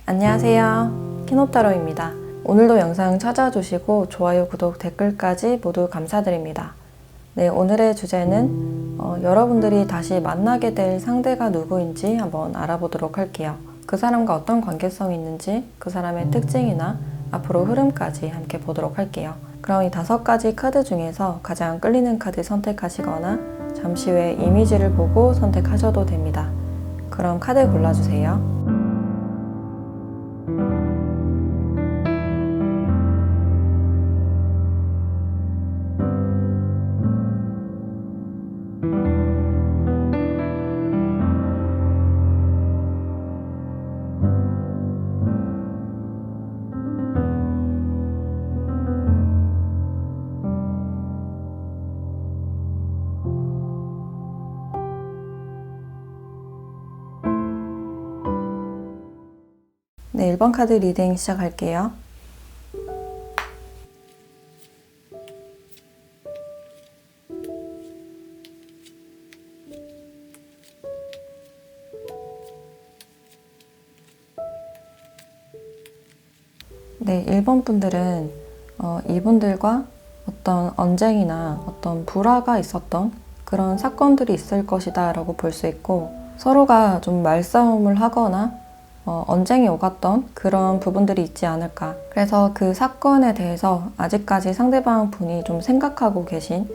안녕하세요. 키노타로입니다. 오늘도 영상 찾아주시고 좋아요, 구독, 댓글까지 모두 감사드립니다. 네, 오늘의 주제는 여러분들이 다시 만나게 될 상대가 누구인지 한번 알아보도록 할게요. 그 사람과 어떤 관계성이 있는지, 그 사람의 특징이나 앞으로 흐름까지 함께 보도록 할게요. 그럼 이 5가지 카드 중에서 가장 끌리는 카드 선택하시거나 잠시 후에 이미지를 보고 선택하셔도 됩니다. 그럼 카드 골라주세요. 네, 1번 카드 리딩 시작할게요. 네, 1번 분들은 이분들과 어떤 언쟁이나 어떤 불화가 있었던 그런 사건들이 있을 것이다 라고 볼 수 있고, 서로가 좀 말싸움을 하거나 언쟁이 오갔던 그런 부분들이 있지 않을까. 그래서 그 사건에 대해서 아직까지 상대방 분이 좀 생각하고 계신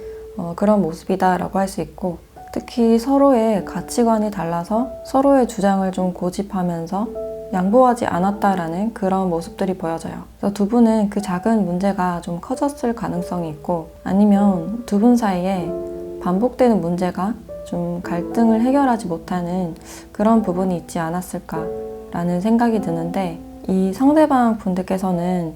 그런 모습이다 라고 할 수 있고, 특히 서로의 가치관이 달라서 서로의 주장을 좀 고집하면서 양보하지 않았다라는 그런 모습들이 보여져요. 그래서 두 분은 그 작은 문제가 좀 커졌을 가능성이 있고, 아니면 두 분 사이에 반복되는 문제가 좀 갈등을 해결하지 못하는 그런 부분이 있지 않았을까 라는 생각이 드는데, 이 상대방 분들께서는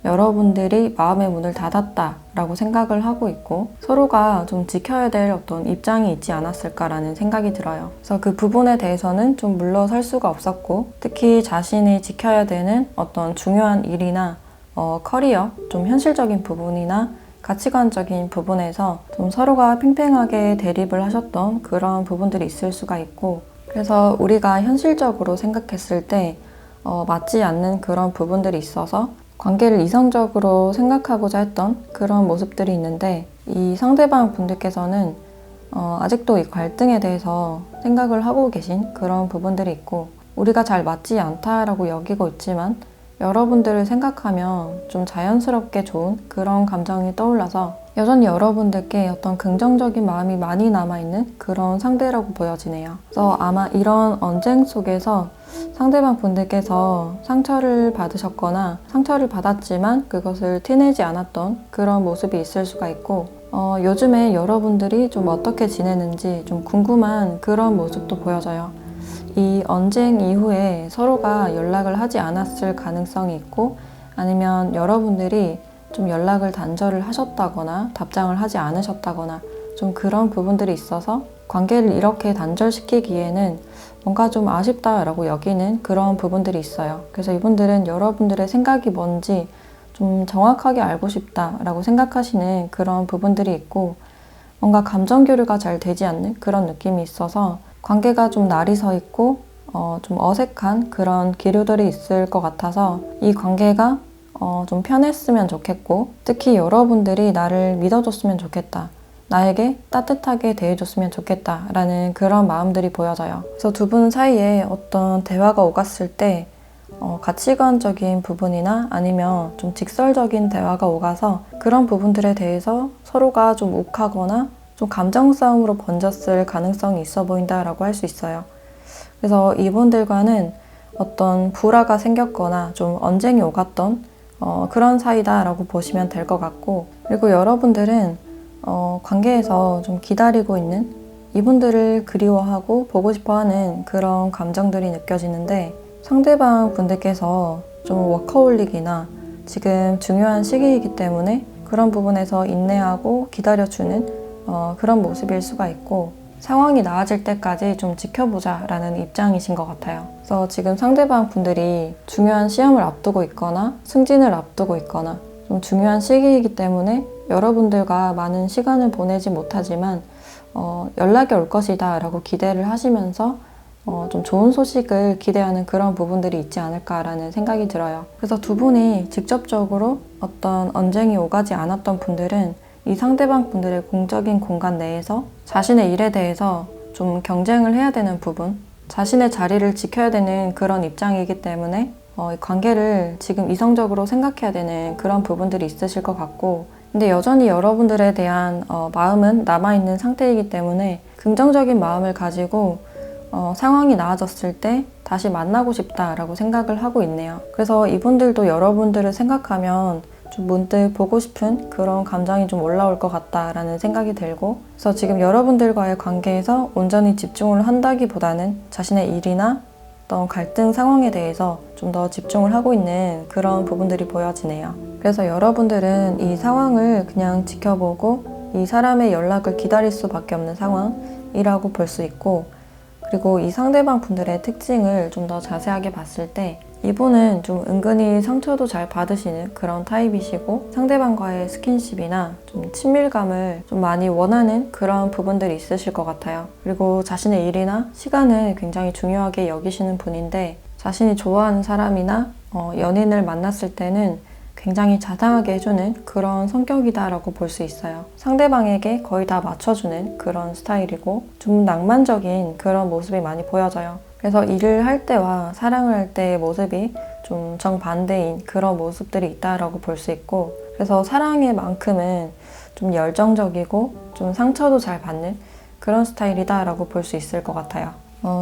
여러분들이 마음의 문을 닫았다 라고 생각을 하고 있고, 서로가 좀 지켜야 될 어떤 입장이 있지 않았을까라는 생각이 들어요. 그래서 그 부분에 대해서는 좀 물러설 수가 없었고, 특히 자신이 지켜야 되는 어떤 중요한 일이나 커리어, 좀 현실적인 부분이나 가치관적인 부분에서 좀 서로가 팽팽하게 대립을 하셨던 그런 부분들이 있을 수가 있고, 그래서 우리가 현실적으로 생각했을 때 맞지 않는 그런 부분들이 있어서 관계를 이성적으로 생각하고자 했던 그런 모습들이 있는데, 이 상대방 분들께서는 아직도 이 갈등에 대해서 생각을 하고 계신 그런 부분들이 있고, 우리가 잘 맞지 않다라고 여기고 있지만 여러분들을 생각하면 좀 자연스럽게 좋은 그런 감정이 떠올라서 여전히 여러분들께 어떤 긍정적인 마음이 많이 남아있는 그런 상대라고 보여지네요. 그래서 아마 이런 언쟁 속에서 상대방 분들께서 상처를 받으셨거나 상처를 받았지만 그것을 티내지 않았던 그런 모습이 있을 수가 있고, 요즘에 여러분들이 좀 어떻게 지내는지 좀 궁금한 그런 모습도 보여져요. 이 언쟁 이후에 서로가 연락을 하지 않았을 가능성이 있고, 아니면 여러분들이 좀 연락을 단절을 하셨다거나 답장을 하지 않으셨다거나 좀 그런 부분들이 있어서 관계를 이렇게 단절시키기에는 뭔가 좀 아쉽다라고 여기는 그런 부분들이 있어요. 그래서 이분들은 여러분들의 생각이 뭔지 좀 정확하게 알고 싶다라고 생각하시는 그런 부분들이 있고, 뭔가 감정 교류가 잘 되지 않는 그런 느낌이 있어서 관계가 좀 날이 서 있고 좀 어색한 그런 기류들이 있을 것 같아서 이 관계가 좀 편했으면 좋겠고, 특히 여러분들이 나를 믿어줬으면 좋겠다, 나에게 따뜻하게 대해줬으면 좋겠다 라는 그런 마음들이 보여져요. 그래서 두 분 사이에 어떤 대화가 오갔을 때 가치관적인 부분이나 아니면 좀 직설적인 대화가 오가서 그런 부분들에 대해서 서로가 좀 욱하거나 좀 감정 싸움으로 번졌을 가능성이 있어 보인다라고 할 수 있어요. 그래서 이분들과는 어떤 불화가 생겼거나 좀 언쟁이 오갔던 그런 사이다라고 보시면 될 것 같고, 그리고 여러분들은 관계에서 좀 기다리고 있는 이분들을 그리워하고 보고 싶어하는 그런 감정들이 느껴지는데, 상대방 분들께서 좀 워커홀릭이나 지금 중요한 시기이기 때문에 그런 부분에서 인내하고 기다려주는 그런 모습일 수가 있고, 상황이 나아질 때까지 좀 지켜보자 라는 입장이신 것 같아요. 그래서 지금 상대방 분들이 중요한 시험을 앞두고 있거나 승진을 앞두고 있거나 좀 중요한 시기이기 때문에 여러분들과 많은 시간을 보내지 못하지만 연락이 올 것이다 라고 기대를 하시면서 좀 좋은 소식을 기대하는 그런 부분들이 있지 않을까라는 생각이 들어요. 그래서 두 분이 직접적으로 어떤 언쟁이 오가지 않았던 분들은 이 상대방 분들의 공적인 공간 내에서 자신의 일에 대해서 좀 경쟁을 해야 되는 부분, 자신의 자리를 지켜야 되는 그런 입장이기 때문에 이 관계를 지금 이성적으로 생각해야 되는 그런 부분들이 있으실 것 같고, 근데 여전히 여러분들에 대한 마음은 남아있는 상태이기 때문에 긍정적인 마음을 가지고 상황이 나아졌을 때 다시 만나고 싶다라고 생각을 하고 있네요. 그래서 이분들도 여러분들을 생각하면 좀 문득 보고 싶은 그런 감정이 좀 올라올 것 같다라는 생각이 들고, 그래서 지금 여러분들과의 관계에서 온전히 집중을 한다기보다는 자신의 일이나 어떤 갈등 상황에 대해서 좀 더 집중을 하고 있는 그런 부분들이 보여지네요. 그래서 여러분들은 이 상황을 그냥 지켜보고 이 사람의 연락을 기다릴 수밖에 없는 상황이라고 볼 수 있고, 그리고 이 상대방 분들의 특징을 좀 더 자세하게 봤을 때 이분은 좀 은근히 상처도 잘 받으시는 그런 타입이시고, 상대방과의 스킨십이나 좀 친밀감을 좀 많이 원하는 그런 부분들이 있으실 것 같아요. 그리고 자신의 일이나 시간을 굉장히 중요하게 여기시는 분인데, 자신이 좋아하는 사람이나 연인을 만났을 때는 굉장히 자상하게 해주는 그런 성격이다라고 볼 수 있어요. 상대방에게 거의 다 맞춰주는 그런 스타일이고 좀 낭만적인 그런 모습이 많이 보여져요. 그래서 일을 할 때와 사랑을 할 때의 모습이 좀 정반대인 그런 모습들이 있다라고 볼 수 있고, 그래서 사랑의 만큼은 좀 열정적이고 좀 상처도 잘 받는 그런 스타일이다라고 볼 수 있을 것 같아요.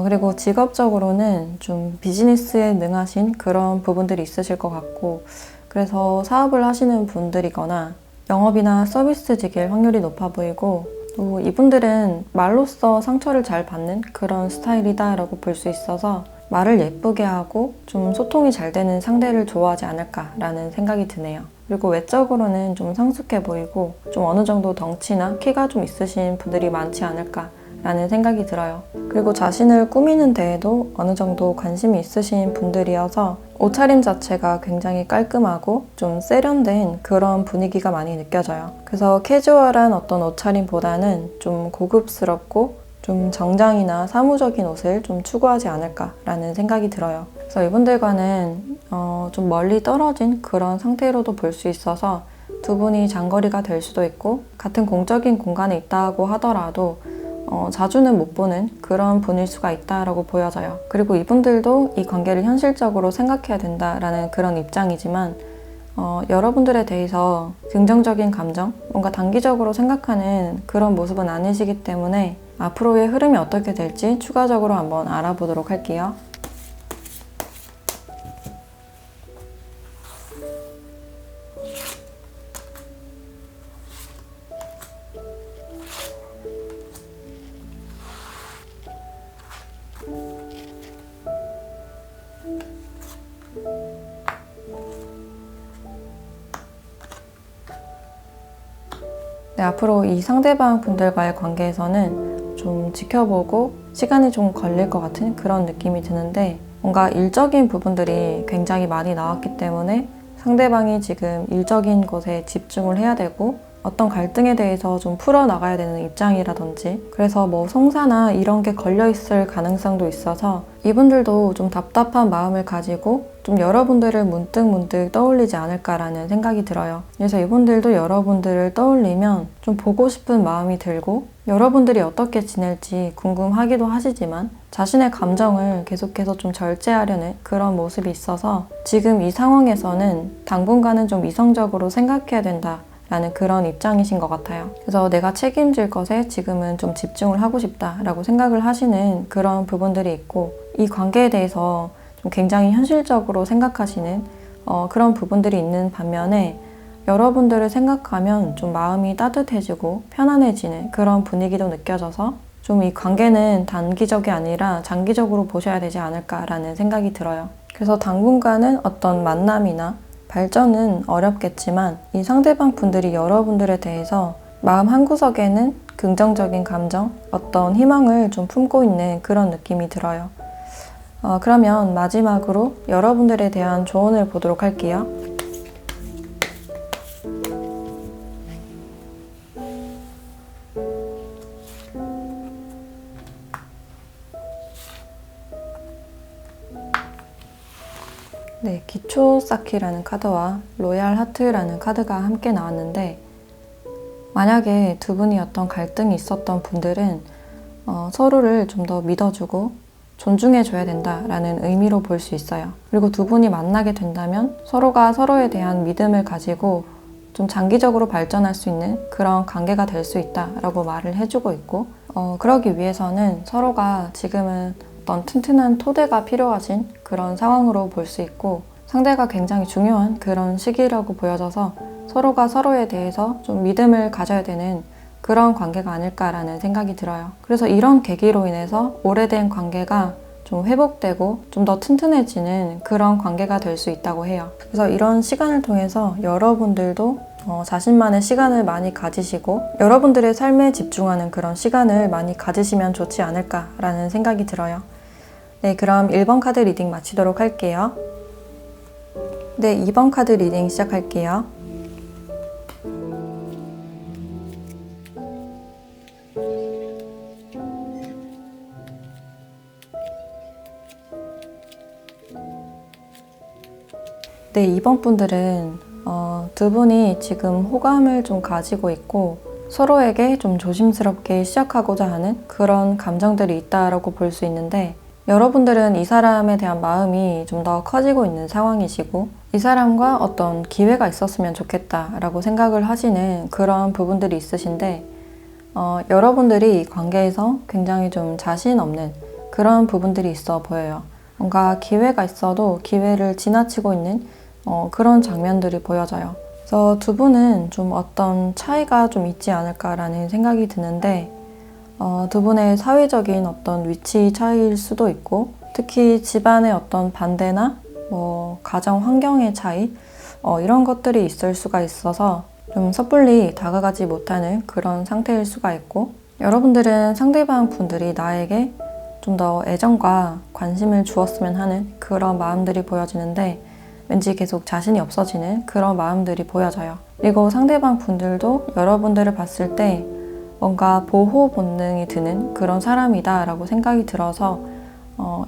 그리고 직업적으로는 좀 비즈니스에 능하신 그런 부분들이 있으실 것 같고, 그래서 사업을 하시는 분들이거나 영업이나 서비스직일 확률이 높아 보이고, 또 이분들은 말로써 상처를 잘 받는 그런 스타일이다라고 볼 수 있어서 말을 예쁘게 하고 좀 소통이 잘 되는 상대를 좋아하지 않을까라는 생각이 드네요. 그리고 외적으로는 좀 성숙해 보이고 좀 어느 정도 덩치나 키가 좀 있으신 분들이 많지 않을까 라는 생각이 들어요. 그리고 자신을 꾸미는 데에도 어느 정도 관심이 있으신 분들이어서 옷차림 자체가 굉장히 깔끔하고 좀 세련된 그런 분위기가 많이 느껴져요. 그래서 캐주얼한 어떤 옷차림보다는 좀 고급스럽고 좀 정장이나 사무적인 옷을 좀 추구하지 않을까라는 생각이 들어요. 그래서 이분들과는 좀 멀리 떨어진 그런 상태로도 볼 수 있어서 두 분이 장거리가 될 수도 있고, 같은 공적인 공간에 있다고 하더라도 자주는 못 보는 그런 분일 수가 있다라고 보여져요. 그리고 이분들도 이 관계를 현실적으로 생각해야 된다라는 그런 입장이지만 여러분들에 대해서 긍정적인 감정, 뭔가 단기적으로 생각하는 그런 모습은 아니시기 때문에 앞으로의 흐름이 어떻게 될지 추가적으로 한번 알아보도록 할게요. 네, 앞으로 이 상대방 분들과의 관계에서는 좀 지켜보고 시간이 좀 걸릴 것 같은 그런 느낌이 드는데, 뭔가 일적인 부분들이 굉장히 많이 나왔기 때문에 상대방이 지금 일적인 것에 집중을 해야 되고 어떤 갈등에 대해서 좀 풀어나가야 되는 입장이라든지, 그래서 뭐 성사나 이런 게 걸려있을 가능성도 있어서 이분들도 좀 답답한 마음을 가지고 좀 여러분들을 문득문득 떠올리지 않을까라는 생각이 들어요. 그래서 이분들도 여러분들을 떠올리면 좀 보고 싶은 마음이 들고, 여러분들이 어떻게 지낼지 궁금하기도 하시지만 자신의 감정을 계속해서 좀 절제하려는 그런 모습이 있어서 지금 이 상황에서는 당분간은 좀 이성적으로 생각해야 된다 라는 그런 입장이신 것 같아요. 그래서 내가 책임질 것에 지금은 좀 집중을 하고 싶다라고 생각을 하시는 그런 부분들이 있고, 이 관계에 대해서 좀 굉장히 현실적으로 생각하시는 그런 부분들이 있는 반면에 여러분들을 생각하면 좀 마음이 따뜻해지고 편안해지는 그런 분위기도 느껴져서 좀 이 관계는 단기적이 아니라 장기적으로 보셔야 되지 않을까라는 생각이 들어요. 그래서 당분간은 어떤 만남이나 발전은 어렵겠지만 이 상대방 분들이 여러분들에 대해서 마음 한구석에는 긍정적인 감정, 어떤 희망을 좀 품고 있는 그런 느낌이 들어요. 그러면 마지막으로 여러분들에 대한 조언을 보도록 할게요. 네, 기초 쌓기라는 카드와 로얄 하트라는 카드가 함께 나왔는데, 만약에 두 분이 어떤 갈등이 있었던 분들은 서로를 좀 더 믿어주고 존중해줘야 된다라는 의미로 볼 수 있어요. 그리고 두 분이 만나게 된다면 서로가 서로에 대한 믿음을 가지고 좀 장기적으로 발전할 수 있는 그런 관계가 될 수 있다라고 말을 해주고 있고, 그러기 위해서는 서로가 지금은 어떤 튼튼한 토대가 필요하신 그런 상황으로 볼 수 있고, 상대가 굉장히 중요한 그런 시기라고 보여져서 서로가 서로에 대해서 좀 믿음을 가져야 되는 그런 관계가 아닐까라는 생각이 들어요. 그래서 이런 계기로 인해서 오래된 관계가 좀 회복되고 좀 더 튼튼해지는 그런 관계가 될 수 있다고 해요. 그래서 이런 시간을 통해서 여러분들도 자신만의 시간을 많이 가지시고 여러분들의 삶에 집중하는 그런 시간을 많이 가지시면 좋지 않을까라는 생각이 들어요. 네, 그럼 1번 카드 리딩 마치도록 할게요. 네, 2번 카드 리딩 시작할게요. 네, 2번 분들은 두 분이 지금 호감을 좀 가지고 있고 서로에게 좀 조심스럽게 시작하고자 하는 그런 감정들이 있다라고 볼 수 있는데, 여러분들은 이 사람에 대한 마음이 좀 더 커지고 있는 상황이시고 이 사람과 어떤 기회가 있었으면 좋겠다라고 생각을 하시는 그런 부분들이 있으신데, 여러분들이 이 관계에서 굉장히 좀 자신 없는 그런 부분들이 있어 보여요. 뭔가 기회가 있어도 기회를 지나치고 있는 그런 장면들이 보여져요. 그래서 두 분은 좀 어떤 차이가 좀 있지 않을까라는 생각이 드는데, 두 분의 사회적인 어떤 위치 차이일 수도 있고, 특히 집안의 어떤 반대나 가정 환경의 차이, 이런 것들이 있을 수가 있어서 좀 섣불리 다가가지 못하는 그런 상태일 수가 있고, 여러분들은 상대방 분들이 나에게 좀 더 애정과 관심을 주었으면 하는 그런 마음들이 보여지는데, 왠지 계속 자신이 없어지는 그런 마음들이 보여져요. 그리고 상대방 분들도 여러분들을 봤을 때 뭔가 보호 본능이 드는 그런 사람이다 라고 생각이 들어서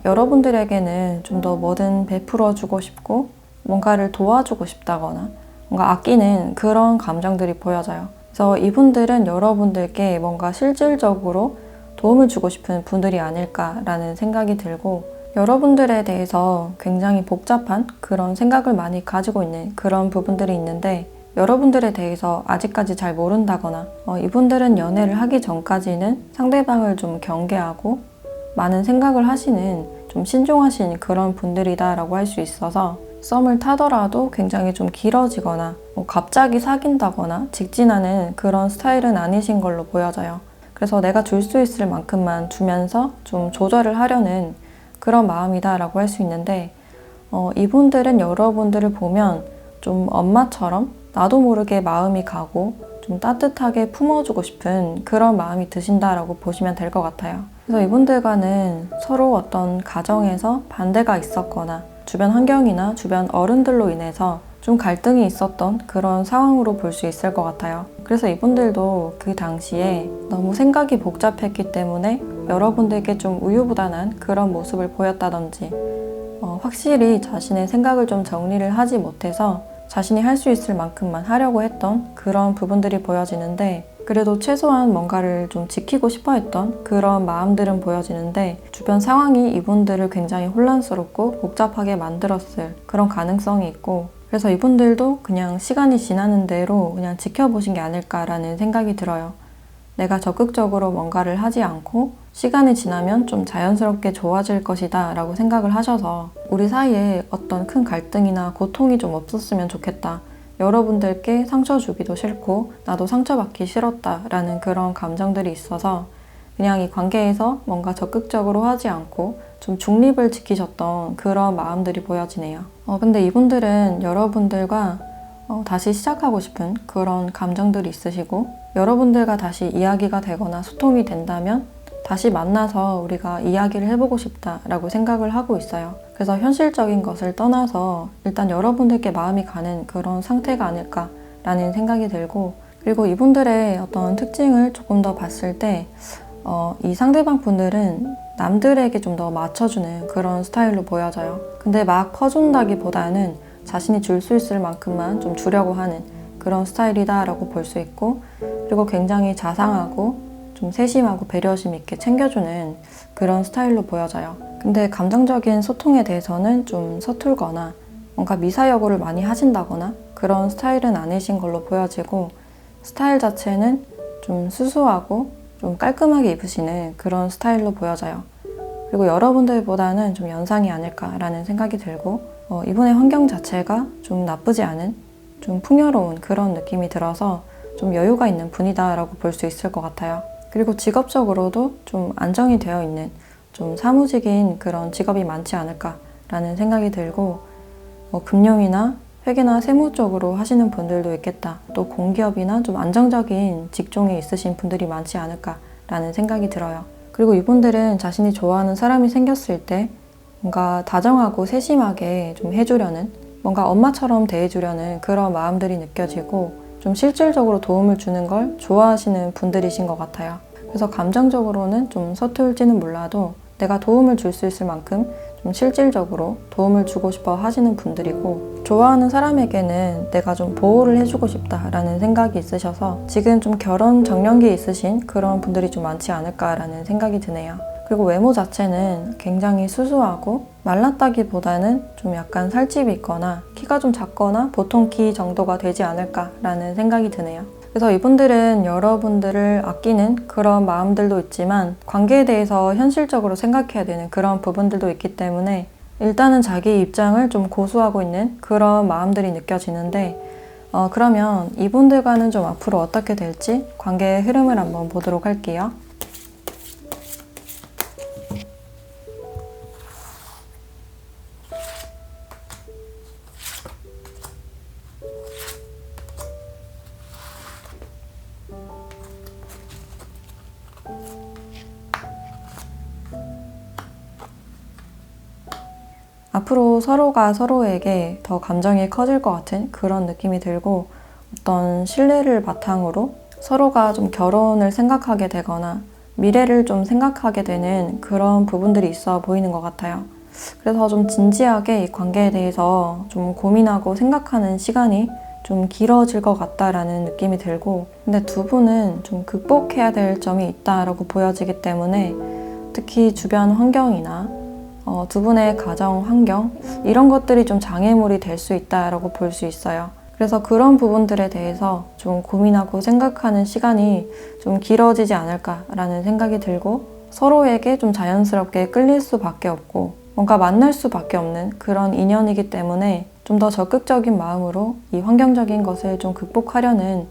여러분들에게는 좀 더 뭐든 베풀어 주고 싶고 뭔가를 도와주고 싶다거나 뭔가 아끼는 그런 감정들이 보여져요. 그래서 이분들은 여러분들께 뭔가 실질적으로 도움을 주고 싶은 분들이 아닐까라는 생각이 들고, 여러분들에 대해서 굉장히 복잡한 그런 생각을 많이 가지고 있는 그런 부분들이 있는데, 여러분들에 대해서 아직까지 잘 모른다거나 이분들은 연애를 하기 전까지는 상대방을 좀 경계하고 많은 생각을 하시는 좀 신중하신 그런 분들이다 라고 할 수 있어서, 썸을 타더라도 굉장히 좀 길어지거나 갑자기 사귄다거나 직진하는 그런 스타일은 아니신 걸로 보여져요. 그래서 내가 줄 수 있을 만큼만 주면서 좀 조절을 하려는 그런 마음이다 라고 할 수 있는데, 이분들은 여러분들을 보면 좀 엄마처럼 나도 모르게 마음이 가고 좀 따뜻하게 품어주고 싶은 그런 마음이 드신다라고 보시면 될 것 같아요. 그래서 이분들과는 서로 어떤 가정에서 반대가 있었거나 주변 환경이나 주변 어른들로 인해서 좀 갈등이 있었던 그런 상황으로 볼 수 있을 것 같아요. 그래서 이분들도 그 당시에 너무 생각이 복잡했기 때문에 여러분들께 좀 우유부단한 그런 모습을 보였다든지, 확실히 자신의 생각을 좀 정리를 하지 못해서 자신이 할 수 있을 만큼만 하려고 했던 그런 부분들이 보여지는데, 그래도 최소한 뭔가를 좀 지키고 싶어 했던 그런 마음들은 보여지는데, 주변 상황이 이분들을 굉장히 혼란스럽고 복잡하게 만들었을 그런 가능성이 있고, 그래서 이분들도 그냥 시간이 지나는 대로 그냥 지켜보신 게 아닐까라는 생각이 들어요. 내가 적극적으로 뭔가를 하지 않고 시간이 지나면 좀 자연스럽게 좋아질 것이다 라고 생각을 하셔서 우리 사이에 어떤 큰 갈등이나 고통이 좀 없었으면 좋겠다. 여러분들께 상처 주기도 싫고 나도 상처받기 싫었다 라는 그런 감정들이 있어서 그냥 이 관계에서 뭔가 적극적으로 하지 않고 좀 중립을 지키셨던 그런 마음들이 보여지네요. 근데 이분들은 여러분들과 다시 시작하고 싶은 그런 감정들이 있으시고, 여러분들과 다시 이야기가 되거나 소통이 된다면 다시 만나서 우리가 이야기를 해보고 싶다라고 생각을 하고 있어요. 그래서 현실적인 것을 떠나서 일단 여러분들께 마음이 가는 그런 상태가 아닐까라는 생각이 들고, 그리고 이분들의 어떤 특징을 조금 더 봤을 때 이 상대방 분들은 남들에게 좀 더 맞춰주는 그런 스타일로 보여져요. 근데 막 퍼준다기보다는 자신이 줄 수 있을 만큼만 좀 주려고 하는 그런 스타일이다라고 볼 수 있고, 그리고 굉장히 자상하고 좀 세심하고 배려심 있게 챙겨주는 그런 스타일로 보여져요. 근데 감정적인 소통에 대해서는 좀 서툴거나 뭔가 미사여구를 많이 하신다거나 그런 스타일은 아니신 걸로 보여지고, 스타일 자체는 좀 수수하고 좀 깔끔하게 입으시는 그런 스타일로 보여져요. 그리고 여러분들보다는 좀 연상이 아닐까라는 생각이 들고, 이분의 환경 자체가 좀 나쁘지 않은 좀 풍요로운 그런 느낌이 들어서 좀 여유가 있는 분이다라고 볼 수 있을 것 같아요. 그리고 직업적으로도 좀 안정이 되어 있는 좀 사무직인 그런 직업이 많지 않을까라는 생각이 들고, 금융이나 회계나 세무 쪽으로 하시는 분들도 있겠다. 또 공기업이나 좀 안정적인 직종에 있으신 분들이 많지 않을까라는 생각이 들어요. 그리고 이분들은 자신이 좋아하는 사람이 생겼을 때 뭔가 다정하고 세심하게 좀 해주려는, 뭔가 엄마처럼 대해주려는 그런 마음들이 느껴지고, 좀 실질적으로 도움을 주는 걸 좋아하시는 분들이신 것 같아요. 그래서 감정적으로는 좀 서툴지는 몰라도 내가 도움을 줄 수 있을 만큼 좀 실질적으로 도움을 주고 싶어 하시는 분들이고, 좋아하는 사람에게는 내가 좀 보호를 해주고 싶다라는 생각이 있으셔서 지금 좀 결혼 정년기에 있으신 그런 분들이 좀 많지 않을까라는 생각이 드네요. 그리고 외모 자체는 굉장히 수수하고 말랐다기보다는 좀 약간 살집이 있거나 키가 좀 작거나 보통 키 정도가 되지 않을까라는 생각이 드네요. 그래서 이분들은 여러분들을 아끼는 그런 마음들도 있지만 관계에 대해서 현실적으로 생각해야 되는 그런 부분들도 있기 때문에 일단은 자기 입장을 좀 고수하고 있는 그런 마음들이 느껴지는데, 그러면 이분들과는 좀 앞으로 어떻게 될지 관계의 흐름을 한번 보도록 할게요. 앞으로 서로가 서로에게 더 감정이 커질 것 같은 그런 느낌이 들고, 어떤 신뢰를 바탕으로 서로가 좀 결혼을 생각하게 되거나 미래를 좀 생각하게 되는 그런 부분들이 있어 보이는 것 같아요. 그래서 좀 진지하게 이 관계에 대해서 좀 고민하고 생각하는 시간이 좀 길어질 것 같다라는 느낌이 들고, 근데 두 분은 좀 극복해야 될 점이 있다라고 보여지기 때문에 특히 주변 환경이나 두 분의 가정 환경, 이런 것들이 좀 장애물이 될 수 있다라고 볼 수 있어요. 그래서 그런 부분들에 대해서 좀 고민하고 생각하는 시간이 좀 길어지지 않을까라는 생각이 들고, 서로에게 좀 자연스럽게 끌릴 수밖에 없고 뭔가 만날 수밖에 없는 그런 인연이기 때문에 좀 더 적극적인 마음으로 이 환경적인 것을 좀 극복하려는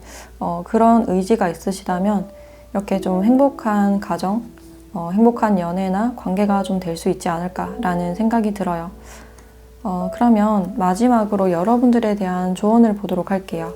그런 의지가 있으시다면 이렇게 좀 행복한 가정, 행복한 연애나 관계가 좀 될 수 있지 않을까라는 생각이 들어요. 그러면 마지막으로 여러분들에 대한 조언을 보도록 할게요.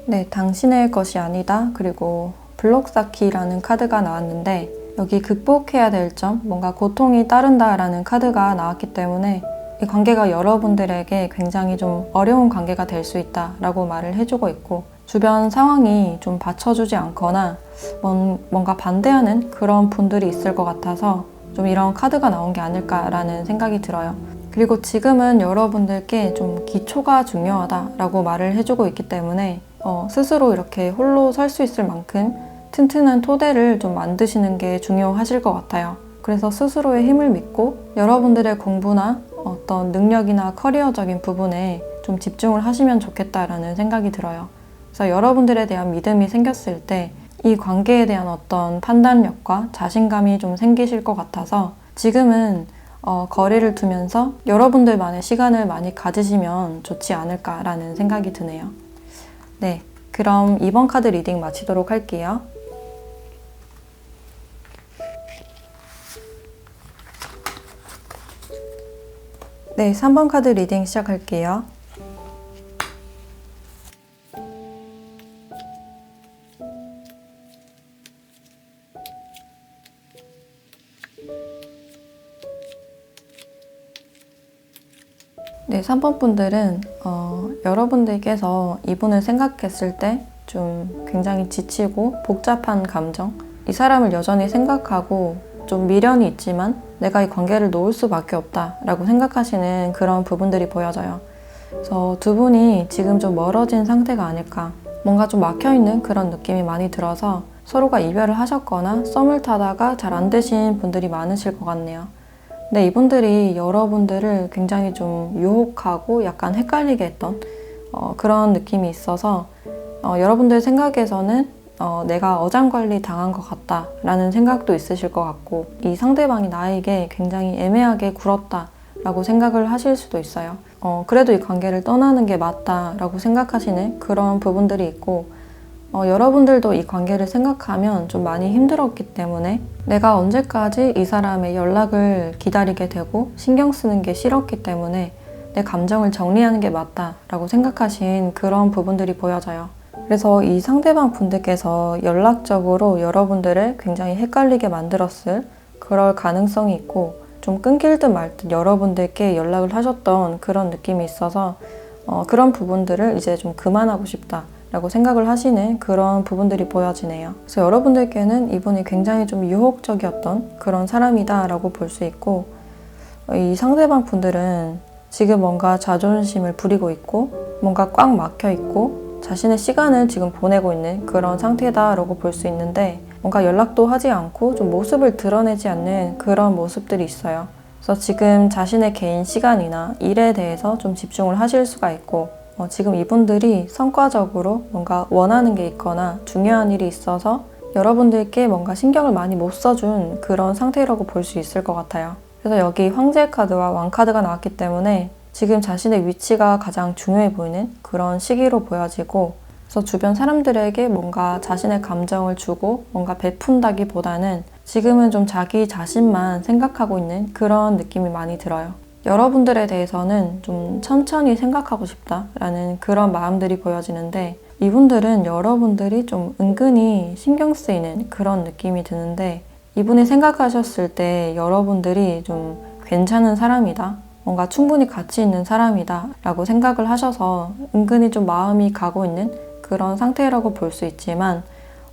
네, 당신의 것이 아니다. 그리고 블록 쌓기라는 카드가 나왔는데, 여기 극복해야 될 점, 뭔가 고통이 따른다라는 카드가 나왔기 때문에 이 관계가 여러분들에게 굉장히 좀 어려운 관계가 될 수 있다라고 말을 해주고 있고, 주변 상황이 좀 받쳐주지 않거나 뭔가 반대하는 그런 분들이 있을 것 같아서 좀 이런 카드가 나온 게 아닐까라는 생각이 들어요. 그리고 지금은 여러분들께 좀 기초가 중요하다라고 말을 해주고 있기 때문에 스스로 이렇게 홀로 설 수 있을 만큼 튼튼한 토대를 좀 만드시는 게 중요하실 것 같아요. 그래서 스스로의 힘을 믿고 여러분들의 공부나 어떤 능력이나 커리어적인 부분에 좀 집중을 하시면 좋겠다라는 생각이 들어요. 그래서 여러분들에 대한 믿음이 생겼을 때 이 관계에 대한 어떤 판단력과 자신감이 좀 생기실 것 같아서 지금은 거리를 두면서 여러분들만의 시간을 많이 가지시면 좋지 않을까라는 생각이 드네요. 네, 그럼 이번 카드 리딩 마치도록 할게요. 네, 3번 카드 리딩 시작할게요. 네, 3번 분들은 여러분들께서 이분을 생각했을 때 좀 굉장히 지치고 복잡한 감정, 이 사람을 여전히 생각하고 좀 미련이 있지만 내가 이 관계를 놓을 수밖에 없다라고 생각하시는 그런 부분들이 보여져요. 그래서 두 분이 지금 좀 멀어진 상태가 아닐까, 뭔가 좀 막혀있는 그런 느낌이 많이 들어서 서로가 이별을 하셨거나 썸을 타다가 잘 안 되신 분들이 많으실 것 같네요. 근데 이분들이 여러분들을 굉장히 좀 유혹하고 약간 헷갈리게 했던 그런 느낌이 있어서 여러분들 생각에서는 내가 어장관리 당한 것 같다라는 생각도 있으실 것 같고, 이 상대방이 나에게 굉장히 애매하게 굴었다라고 생각을 하실 수도 있어요. 그래도 이 관계를 떠나는 게 맞다라고 생각하시는 그런 부분들이 있고, 여러분들도 이 관계를 생각하면 좀 많이 힘들었기 때문에 내가 언제까지 이 사람의 연락을 기다리게 되고 신경 쓰는 게 싫었기 때문에 내 감정을 정리하는 게 맞다라고 생각하신 그런 부분들이 보여져요. 그래서 이 상대방 분들께서 연락적으로 여러분들을 굉장히 헷갈리게 만들었을 그럴 가능성이 있고, 좀 끊길 듯 말 듯 여러분들께 연락을 하셨던 그런 느낌이 있어서 그런 부분들을 이제 좀 그만하고 싶다 라고 생각을 하시는 그런 부분들이 보여지네요. 그래서 여러분들께는 이분이 굉장히 좀 유혹적이었던 그런 사람이다 라고 볼 수 있고, 이 상대방 분들은 지금 뭔가 자존심을 부리고 있고 뭔가 꽉 막혀 있고 자신의 시간을 지금 보내고 있는 그런 상태다 라고 볼 수 있는데, 뭔가 연락도 하지 않고 좀 모습을 드러내지 않는 그런 모습들이 있어요. 그래서 지금 자신의 개인 시간이나 일에 대해서 좀 집중을 하실 수가 있고, 지금 이분들이 성과적으로 뭔가 원하는 게 있거나 중요한 일이 있어서 여러분들께 뭔가 신경을 많이 못 써준 그런 상태라고 볼 수 있을 것 같아요. 그래서 여기 황제 카드와 왕 카드가 나왔기 때문에 지금 자신의 위치가 가장 중요해 보이는 그런 시기로 보여지고, 그래서 주변 사람들에게 뭔가 자신의 감정을 주고 뭔가 베푼다기보다는 지금은 좀 자기 자신만 생각하고 있는 그런 느낌이 많이 들어요. 여러분들에 대해서는 좀 천천히 생각하고 싶다라는 그런 마음들이 보여지는데, 이분들은 여러분들이 좀 은근히 신경 쓰이는 그런 느낌이 드는데, 이분이 생각하셨을 때 여러분들이 좀 괜찮은 사람이다, 뭔가 충분히 가치 있는 사람이다 라고 생각을 하셔서 은근히 좀 마음이 가고 있는 그런 상태라고 볼 수 있지만,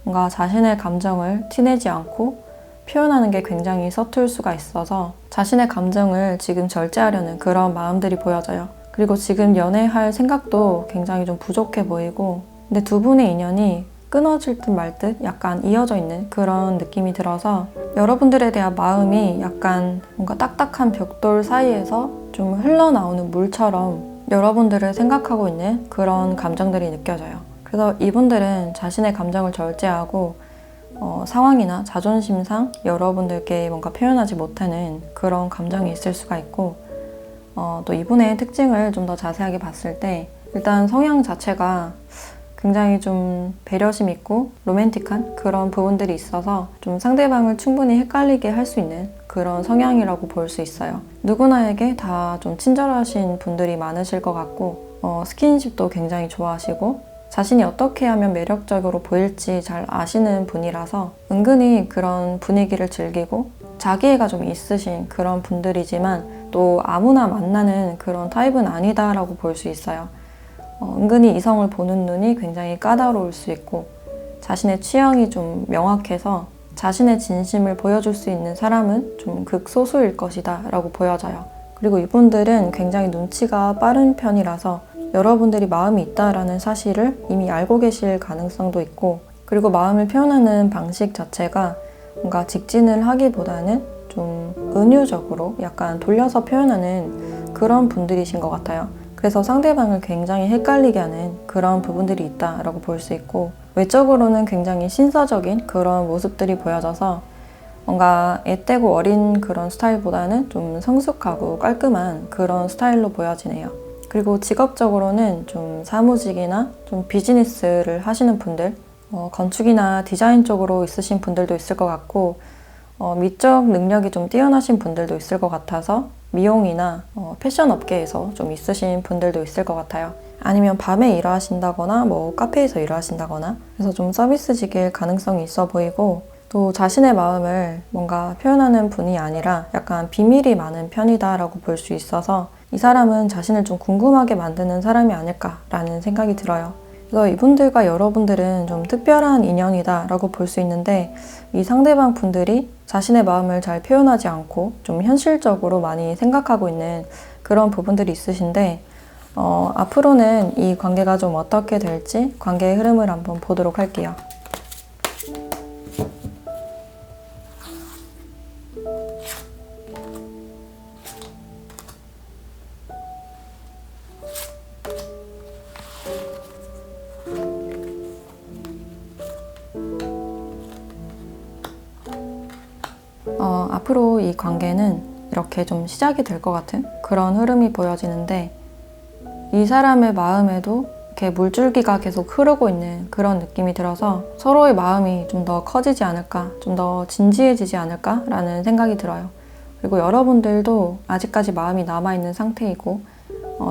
뭔가 자신의 감정을 티내지 않고 표현하는 게 굉장히 서툴 수가 있어서 자신의 감정을 지금 절제하려는 그런 마음들이 보여져요. 그리고 지금 연애할 생각도 굉장히 좀 부족해 보이고, 근데 두 분의 인연이 끊어질 듯 말 듯 약간 이어져 있는 그런 느낌이 들어서 여러분들에 대한 마음이 약간 뭔가 딱딱한 벽돌 사이에서 좀 흘러나오는 물처럼 여러분들을 생각하고 있는 그런 감정들이 느껴져요. 그래서 이분들은 자신의 감정을 절제하고 상황이나 자존심상 여러분들께 뭔가 표현하지 못하는 그런 감정이 있을 수가 있고, 또 이분의 특징을 좀 더 자세하게 봤을 때 일단 성향 자체가 굉장히 좀 배려심 있고 로맨틱한 그런 부분들이 있어서 좀 상대방을 충분히 헷갈리게 할 수 있는 그런 성향이라고 볼 수 있어요. 누구나에게 다 좀 친절하신 분들이 많으실 것 같고, 스킨십도 굉장히 좋아하시고 자신이 어떻게 하면 매력적으로 보일지 잘 아시는 분이라서 은근히 그런 분위기를 즐기고 자기애가 좀 있으신 그런 분들이지만 또 아무나 만나는 그런 타입은 아니다라고 볼 수 있어요. 은근히 이성을 보는 눈이 굉장히 까다로울 수 있고 자신의 취향이 좀 명확해서 자신의 진심을 보여줄 수 있는 사람은 좀 극소수일 것이다 라고 보여져요. 그리고 이분들은 굉장히 눈치가 빠른 편이라서 여러분들이 마음이 있다라는 사실을 이미 알고 계실 가능성도 있고, 그리고 마음을 표현하는 방식 자체가 뭔가 직진을 하기보다는 좀 은유적으로 약간 돌려서 표현하는 그런 분들이신 것 같아요. 그래서 상대방을 굉장히 헷갈리게 하는 그런 부분들이 있다라고 볼 수 있고, 외적으로는 굉장히 신사적인 그런 모습들이 보여져서 뭔가 애떼고 어린 그런 스타일보다는 좀 성숙하고 깔끔한 그런 스타일로 보여지네요. 그리고 직업적으로는 좀 사무직이나 좀 비즈니스를 하시는 분들, 건축이나 디자인 쪽으로 있으신 분들도 있을 것 같고, 미적 능력이 좀 뛰어나신 분들도 있을 것 같아서 미용이나 패션 업계에서 좀 있으신 분들도 있을 것 같아요. 아니면 밤에 일하신다거나 뭐 카페에서 일하신다거나, 그래서 좀 서비스직일 가능성이 있어 보이고, 또 자신의 마음을 뭔가 표현하는 분이 아니라 약간 비밀이 많은 편이다라고 볼 수 있어서 이 사람은 자신을 좀 궁금하게 만드는 사람이 아닐까라는 생각이 들어요. 그래서 이분들과 여러분들은 좀 특별한 인연이다 라고 볼 수 있는데, 이 상대방 분들이 자신의 마음을 잘 표현하지 않고 좀 현실적으로 많이 생각하고 있는 그런 부분들이 있으신데, 앞으로는 이 관계가 좀 어떻게 될지 관계의 흐름을 한번 보도록 할게요. 앞으로 이 관계는 이렇게 좀 시작이 될 것 같은 그런 흐름이 보여지는데, 이 사람의 마음에도 이렇게 물줄기가 계속 흐르고 있는 그런 느낌이 들어서 서로의 마음이 좀 더 커지지 않을까, 좀 더 진지해지지 않을까 라는 생각이 들어요. 그리고 여러분들도 아직까지 마음이 남아있는 상태이고,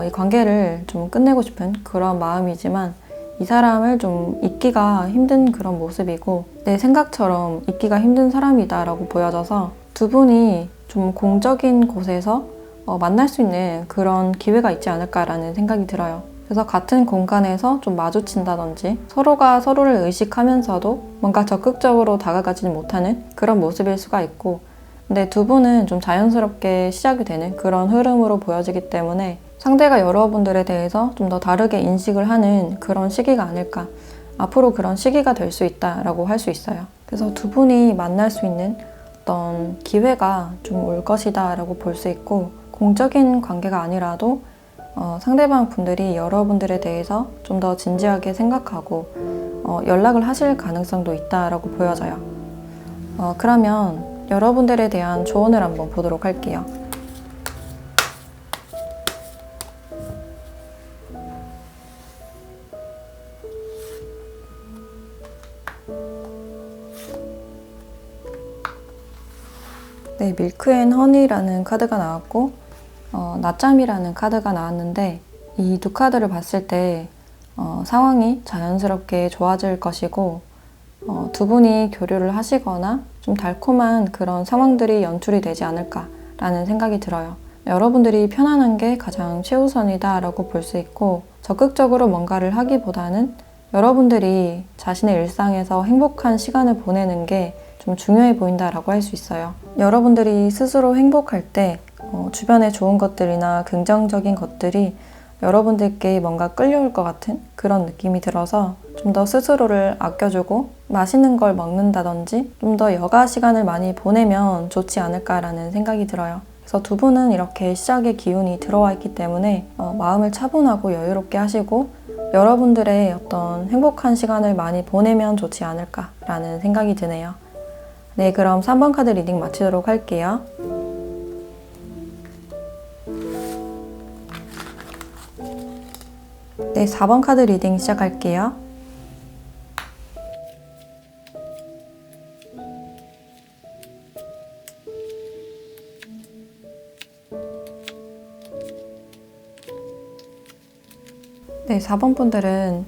이 관계를 좀 끝내고 싶은 그런 마음이지만 이 사람을 좀 잊기가 힘든 그런 모습이고, 내 생각처럼 잊기가 힘든 사람이다 라고 보여져서 두 분이 좀 공적인 곳에서 만날 수 있는 그런 기회가 있지 않을까라는 생각이 들어요. 그래서 같은 공간에서 좀 마주친다든지 서로가 서로를 의식하면서도 뭔가 적극적으로 다가가지는 못하는 그런 모습일 수가 있고, 근데 두 분은 좀 자연스럽게 시작이 되는 그런 흐름으로 보여지기 때문에 상대가 여러분들에 대해서 좀 더 다르게 인식을 하는 그런 시기가 아닐까, 앞으로 그런 시기가 될 수 있다라고 할 수 있어요. 그래서 두 분이 만날 수 있는 어떤 기회가 좀 올 것이다 라고 볼 수 있고, 공적인 관계가 아니라도 상대방 분들이 여러분들에 대해서 좀 더 진지하게 생각하고 연락을 하실 가능성도 있다라고 보여져요. 그러면 여러분들에 대한 조언을 한번 보도록 할게요. 네, 밀크 앤 허니라는 카드가 나왔고 낮잠이라는 카드가 나왔는데, 이 두 카드를 봤을 때 상황이 자연스럽게 좋아질 것이고, 두 분이 교류를 하시거나 좀 달콤한 그런 상황들이 연출이 되지 않을까라는 생각이 들어요. 여러분들이 편안한 게 가장 최우선이다 라고 볼 수 있고, 적극적으로 뭔가를 하기보다는 여러분들이 자신의 일상에서 행복한 시간을 보내는 게 좀 중요해 보인다라고 할 수 있어요. 여러분들이 스스로 행복할 때 주변에 좋은 것들이나 긍정적인 것들이 여러분들께 뭔가 끌려올 것 같은 그런 느낌이 들어서 좀 더 스스로를 아껴주고 맛있는 걸 먹는다든지 좀 더 여가 시간을 많이 보내면 좋지 않을까라는 생각이 들어요. 그래서 두 분은 이렇게 시작의 기운이 들어와 있기 때문에 마음을 차분하고 여유롭게 하시고 여러분들의 어떤 행복한 시간을 많이 보내면 좋지 않을까라는 생각이 드네요. 네, 그럼 3번 카드 리딩 마치도록 할게요. 네, 4번 카드 리딩 시작할게요. 네, 4번 분들은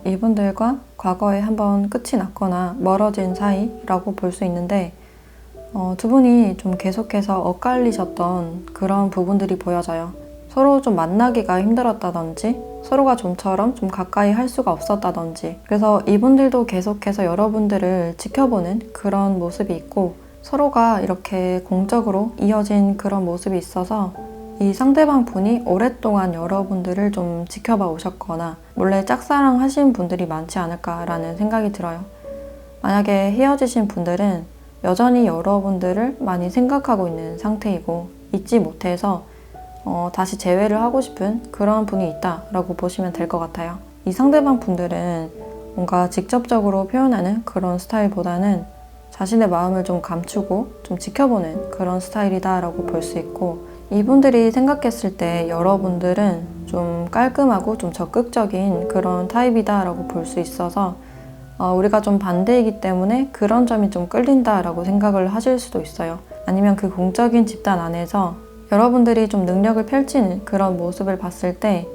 이분들과 과거에 한번 끝이 났거나 멀어진 사이라고 볼 수 있는데, 두 분이 좀 계속해서 엇갈리셨던 그런 부분들이 보여져요. 서로 좀 만나기가 힘들었다든지 서로가 좀처럼 좀 가까이 할 수가 없었다든지, 그래서 이분들도 계속해서 여러분들을 지켜보는 그런 모습이 있고, 서로가 이렇게 공적으로 이어진 그런 모습이 있어서 이 상대방 분이 오랫동안 여러분들을 좀 지켜봐 오셨거나 몰래 짝사랑 하신 분들이 많지 않을까라는 생각이 들어요. 만약에 헤어지신 분들은 여전히 여러분들을 많이 생각하고 있는 상태이고 잊지 못해서 다시 재회를 하고 싶은 그런 분이 있다라고 보시면 될 것 같아요. 이 상대방 분들은 뭔가 직접적으로 표현하는 그런 스타일보다는 자신의 마음을 좀 감추고 좀 지켜보는 그런 스타일이다라고 볼 수 있고, 이분들이 생각했을 때 여러분들은 좀 깔끔하고 좀 적극적인 그런 타입이다라고 볼 수 있어서 우리가 좀 반대이기 때문에 그런 점이 좀 끌린다라고 생각을 하실 수도 있어요. 아니면 그 공적인 집단 안에서 여러분들이 좀 능력을 펼치는 그런 모습을 봤을 때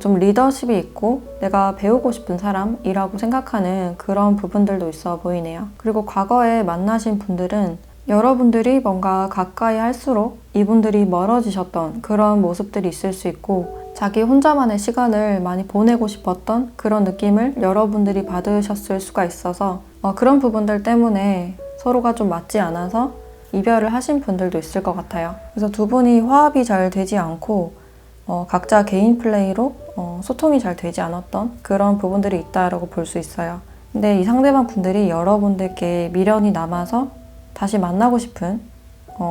좀 리더십이 있고 내가 배우고 싶은 사람이라고 생각하는 그런 부분들도 있어 보이네요. 그리고 과거에 만나신 분들은 여러분들이 뭔가 가까이 할수록 이분들이 멀어지셨던 그런 모습들이 있을 수 있고, 자기 혼자만의 시간을 많이 보내고 싶었던 그런 느낌을 여러분들이 받으셨을 수가 있어서 그런 부분들 때문에 서로가 좀 맞지 않아서 이별을 하신 분들도 있을 것 같아요. 그래서 두 분이 화합이 잘 되지 않고 각자 개인 플레이로 소통이 잘 되지 않았던 그런 부분들이 있다라고 볼 수 있어요. 근데 이 상대방 분들이 여러분들께 미련이 남아서 다시 만나고 싶은,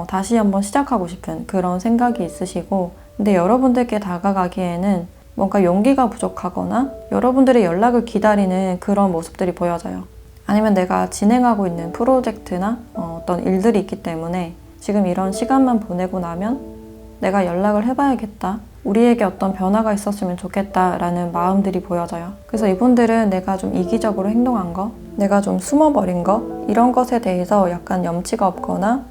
다시 한번 시작하고 싶은 그런 생각이 있으시고, 근데 여러분들께 다가가기에는 뭔가 용기가 부족하거나 여러분들의 연락을 기다리는 그런 모습들이 보여져요. 아니면 내가 진행하고 있는 프로젝트나 어떤 일들이 있기 때문에 지금 이런 시간만 보내고 나면 내가 연락을 해봐야겠다, 우리에게 어떤 변화가 있었으면 좋겠다라는 마음들이 보여져요. 그래서 이분들은 내가 좀 이기적으로 행동한 거, 내가 좀 숨어버린 거, 이런 것에 대해서 약간 염치가 없거나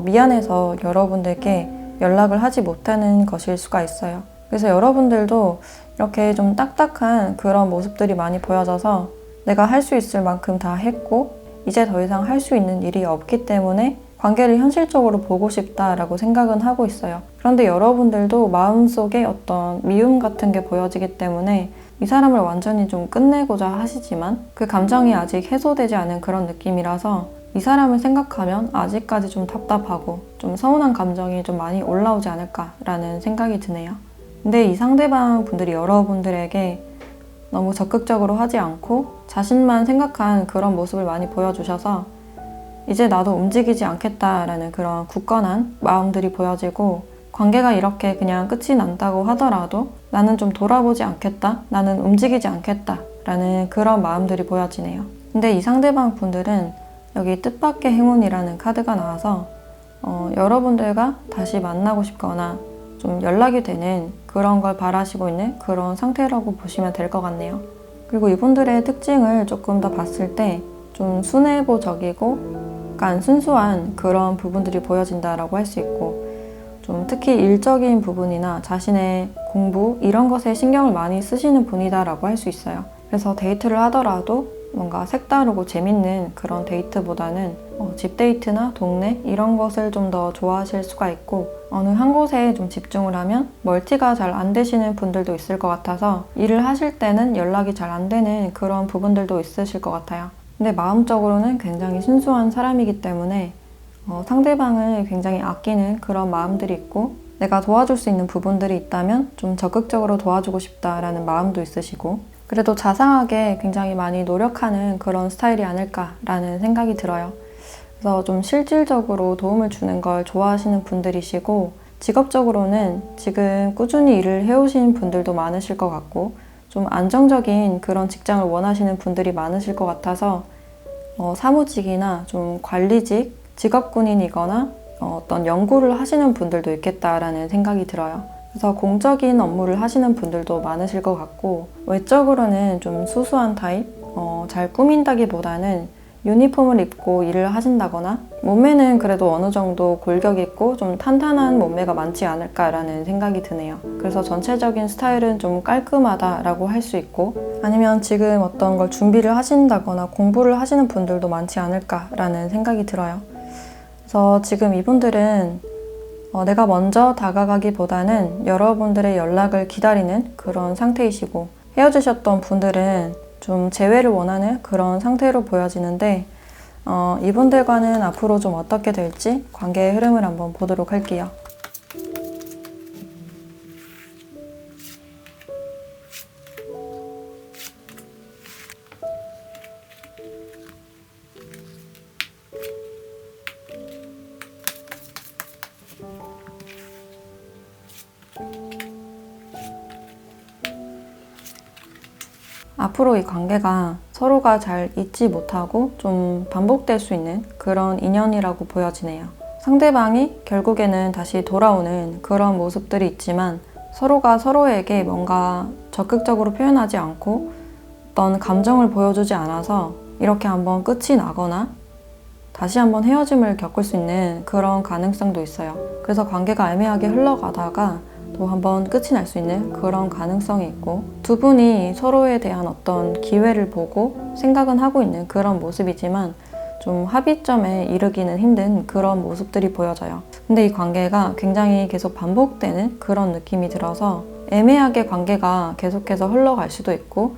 미안해서 여러분들께 연락을 하지 못하는 것일 수가 있어요. 그래서 여러분들도 이렇게 좀 딱딱한 그런 모습들이 많이 보여져서 내가 할 수 있을 만큼 다 했고 이제 더 이상 할 수 있는 일이 없기 때문에 관계를 현실적으로 보고 싶다라고 생각은 하고 있어요. 그런데 여러분들도 마음속에 어떤 미움 같은 게 보여지기 때문에 이 사람을 완전히 좀 끝내고자 하시지만 그 감정이 아직 해소되지 않은 그런 느낌이라서 이 사람을 생각하면 아직까지 좀 답답하고 좀 서운한 감정이 좀 많이 올라오지 않을까라는 생각이 드네요. 근데 이 상대방 분들이 여러분들에게 너무 적극적으로 하지 않고 자신만 생각한 그런 모습을 많이 보여주셔서 이제 나도 움직이지 않겠다라는 그런 굳건한 마음들이 보여지고, 관계가 이렇게 그냥 끝이 난다고 하더라도 나는 좀 돌아보지 않겠다, 나는 움직이지 않겠다 라는 그런 마음들이 보여지네요. 근데 이 상대방 분들은 여기 뜻밖의 행운이라는 카드가 나와서 여러분들과 다시 만나고 싶거나 좀 연락이 되는 그런 걸 바라시고 있는 그런 상태라고 보시면 될 것 같네요. 그리고 이분들의 특징을 조금 더 봤을 때 좀 순애보적이고 약간 순수한 그런 부분들이 보여진다라고 할 수 있고, 좀 특히 일적인 부분이나 자신의 공부 이런 것에 신경을 많이 쓰시는 분이다라고 할 수 있어요. 그래서 데이트를 하더라도 뭔가 색다르고 재밌는 그런 데이트보다는 집 데이트나 동네 이런 것을 좀 더 좋아하실 수가 있고, 어느 한 곳에 좀 집중을 하면 멀티가 잘 안 되시는 분들도 있을 것 같아서 일을 하실 때는 연락이 잘 안 되는 그런 부분들도 있으실 것 같아요. 근데 마음적으로는 굉장히 순수한 사람이기 때문에 상대방을 굉장히 아끼는 그런 마음들이 있고, 내가 도와줄 수 있는 부분들이 있다면 좀 적극적으로 도와주고 싶다라는 마음도 있으시고, 그래도 자상하게 굉장히 많이 노력하는 그런 스타일이 아닐까라는 생각이 들어요. 그래서 좀 실질적으로 도움을 주는 걸 좋아하시는 분들이시고, 직업적으로는 지금 꾸준히 일을 해오신 분들도 많으실 것 같고, 좀 안정적인 그런 직장을 원하시는 분들이 많으실 것 같아서 사무직이나 좀 관리직, 직업군인이거나 어떤 연구를 하시는 분들도 있겠다라는 생각이 들어요. 그래서 공적인 업무를 하시는 분들도 많으실 것 같고, 외적으로는 좀 수수한 타입, 잘 꾸민다기보다는 유니폼을 입고 일을 하신다거나, 몸매는 그래도 어느 정도 골격 있고 좀 탄탄한 몸매가 많지 않을까라는 생각이 드네요. 그래서 전체적인 스타일은 좀 깔끔하다라고 할 수 있고, 아니면 지금 어떤 걸 준비를 하신다거나 공부를 하시는 분들도 많지 않을까라는 생각이 들어요. 그래서 지금 이분들은 내가 먼저 다가가기보다는 여러분들의 연락을 기다리는 그런 상태이시고, 헤어지셨던 분들은 좀 재회를 원하는 그런 상태로 보여지는데, 이분들과는 앞으로 좀 어떻게 될지 관계의 흐름을 한번 보도록 할게요. 앞으로 이 관계가 서로가 잘 잊지 못하고 좀 반복될 수 있는 그런 인연이라고 보여지네요. 상대방이 결국에는 다시 돌아오는 그런 모습들이 있지만, 서로가 서로에게 뭔가 적극적으로 표현하지 않고 어떤 감정을 보여주지 않아서 이렇게 한번 끝이 나거나 다시 한번 헤어짐을 겪을 수 있는 그런 가능성도 있어요. 그래서 관계가 애매하게 흘러가다가 또 한번 끝이 날 수 있는 그런 가능성이 있고, 두 분이 서로에 대한 어떤 기회를 보고 생각은 하고 있는 그런 모습이지만, 좀 합의점에 이르기는 힘든 그런 모습들이 보여져요. 근데 이 관계가 굉장히 계속 반복되는 그런 느낌이 들어서 애매하게 관계가 계속해서 흘러갈 수도 있고